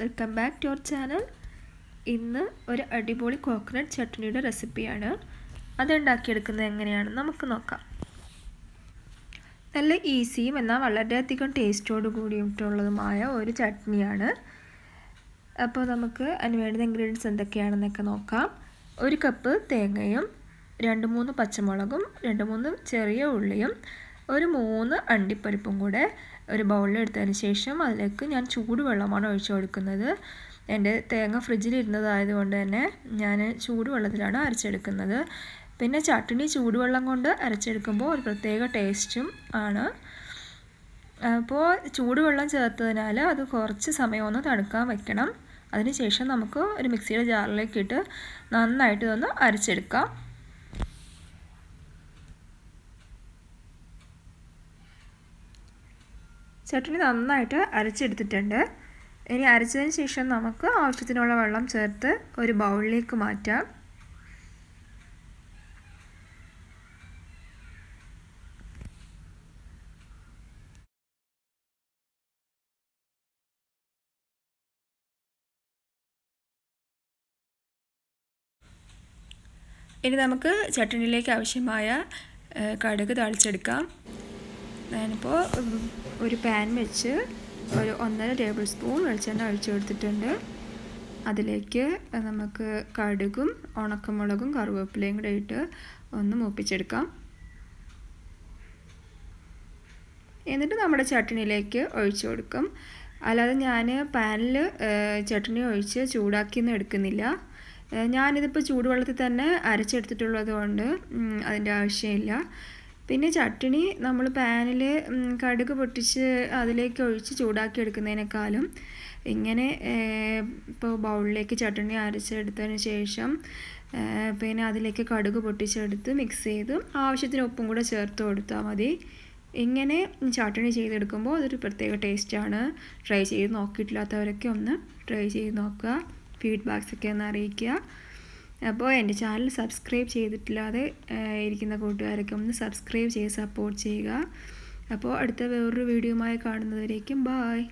Welcome back to our channel. ഇന്ന് ഒരു അടിപൊളി കോക്കനട്ട് ചട്നിയുടെ റെസിപ്പിയാണ്. അതുണ്ടാക്കിയെടുക്കുന്നത് എങ്ങനെയാണെന്ന് നമുക്ക് നോക്കാം. നല്ല ഈസിയും എന്നാൽ വളരെയധികം ടേസ്റ്റോട് കൂടിയിട്ടുള്ളതുമായ ഒരു ചട്നിയാണ്. അപ്പോൾ നമുക്ക് അതിന് വേണ്ടുന്ന ഇൻഗ്രീഡിയൻസ് എന്തൊക്കെയാണെന്നൊക്കെ നോക്കാം. 1 കപ്പ് തേങ്ങയും 2-3 പച്ചമുളകും 2-3 ചെറിയ ഉള്ളിയും 3 അണ്ടിപ്പരിപ്പും കൂടെ ഒരു ബൗളിൽ എടുത്തതിന് ശേഷം അതിലേക്ക് ഞാൻ ചൂടുവെള്ളമാണ് ഒഴിച്ചു കൊടുക്കുന്നത്. എൻ്റെ തേങ്ങ ഫ്രിഡ്ജിലിരുന്നതായതുകൊണ്ട് തന്നെ ഞാൻ ചൂടുവെള്ളത്തിലാണ് അരച്ചെടുക്കുന്നത്. പിന്നെ ചട്നി ചൂടുവെള്ളം കൊണ്ട് അരച്ചെടുക്കുമ്പോൾ ഒരു പ്രത്യേക ടേസ്റ്റും ആണ്. അപ്പോൾ ചൂടുവെള്ളം ചേർത്തതിനാൽ അത് കുറച്ച് സമയം ഒന്ന് തണുക്കാൻ വെക്കണം. അതിനുശേഷം നമുക്ക് ഒരു മിക്സിയുടെ ജാറിലേക്ക് ഇട്ട് നന്നായിട്ട് ഇതൊന്ന് അരച്ചെടുക്കാം. ചട്നി നന്നായിട്ട് അരച്ചെടുത്തിട്ടുണ്ട്. ഇനി അരച്ചതിന് ശേഷം നമുക്ക് ആവശ്യത്തിനുള്ള വെള്ളം ചേർത്ത് ഒരു ബൗളിലേക്ക് മാറ്റാം. ഇനി നമുക്ക് ചട്നിയിലേക്ക് ആവശ്യമായ കടുക് താളിച്ചെടുക്കാം. ഞാനിപ്പോൾ ഒരു പാൻ വെച്ച് ഒരു 1.5 ടേബിൾ സ്പൂൺ വെളിച്ചെണ്ണ ഒഴിച്ചു കൊടുത്തിട്ടുണ്ട്. അതിലേക്ക് നമുക്ക് കടുകും ഉണക്കമുളകും കറിവേപ്പിലയും കൂടെ ഇട്ട് ഒന്ന് മൂപ്പിച്ചെടുക്കാം. എന്നിട്ട് നമ്മുടെ ചട്നിയിലേക്ക് ഒഴിച്ചു കൊടുക്കും. അല്ലാതെ ഞാൻ പാനിൽ ചട്നി ഒഴിച്ച് ചൂടാക്കിയൊന്നും എടുക്കുന്നില്ല. ഞാനിതിപ്പോൾ ചൂടുവെള്ളത്തിൽ തന്നെ അരച്ചെടുത്തിട്ടുള്ളത് കൊണ്ട് അതിൻ്റെ ആവശ്യമില്ല. പിന്നെ ചട്നി നമ്മൾ പാനിൽ കടുക് പൊട്ടിച്ച് അതിലേക്ക് ഒഴിച്ച് ചൂടാക്കി എടുക്കുന്നതിനേക്കാളും ഇങ്ങനെ ഇപ്പോൾ ബൗളിലേക്ക് ചട്നി അരച്ചെടുത്തതിന് ശേഷം പിന്നെ അതിലേക്ക് കടുക് പൊട്ടിച്ചെടുത്ത് മിക്സ് ചെയ്ത് ആവശ്യത്തിന് ഉപ്പും കൂടെ ചേർത്ത് കൊടുത്താൽ മതി. ഇങ്ങനെ ചട്നി ചെയ്തെടുക്കുമ്പോൾ അതൊരു പ്രത്യേക ടേസ്റ്റാണ്. ട്രൈ ചെയ്ത് നോക്കിയിട്ടില്ലാത്തവരൊക്കെ ഒന്ന് ട്രൈ ചെയ്ത് നോക്കുക. ഫീഡ്ബാക്സൊക്കെ ഒന്ന് അറിയിക്കുക. അപ്പോൾ എൻ്റെ ചാനൽ സബ്സ്ക്രൈബ് ചെയ്തിട്ടില്ലാതെ ഇരിക്കുന്ന കൂട്ടുകാരൊക്കെ ഒന്ന് സബ്സ്ക്രൈബ് ചെയ്ത് സപ്പോർട്ട് ചെയ്യുക. അപ്പോൾ അടുത്ത വേറൊരു വീഡിയോയുമായി കാണുന്നതുവരേക്കും ബായ്.